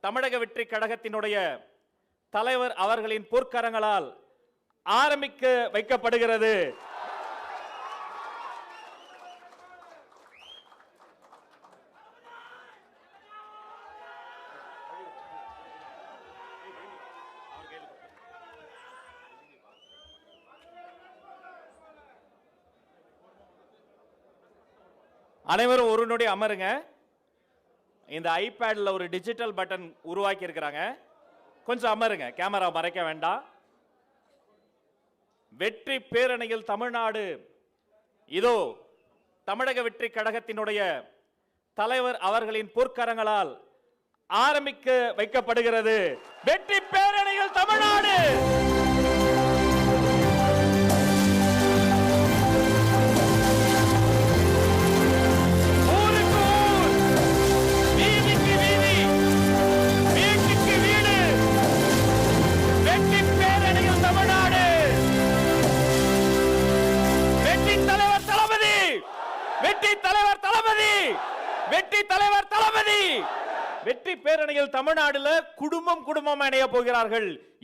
தமிழக வெற்றி கழகத்தினுடைய தலைவர் அவர்களின் பொற்கரங்களால் ஆரம்பிக்க வைக்கப்படுகிறது. அனைவரும் ஒரு நொடி அமருங்க. இந்த ஐபேட்ல ஒரு டிஜிட்டல் பட்டன் உருவாக்கி இருக்கிறாங்க. கொஞ்சம் அமருங்க, கேமரா மறைக்க வேண்டாம். வெற்றி பேரணியில் தமிழ்நாடு இதோ தமிழக வெற்றி கழகத்தினுடைய தலைவர் அவர்களின் பொற்கரங்களால் ஆரம்பிக்க வைக்கப்படுகிறது. வெற்றி பேரணியில் தமிழ்நாடு. வெற்றி தலைவர் தளபதி. வெற்றி பேரணியில் தமிழ்நாடுல குடும்பம் குடும்பம் இணைய போகிறார்கள்.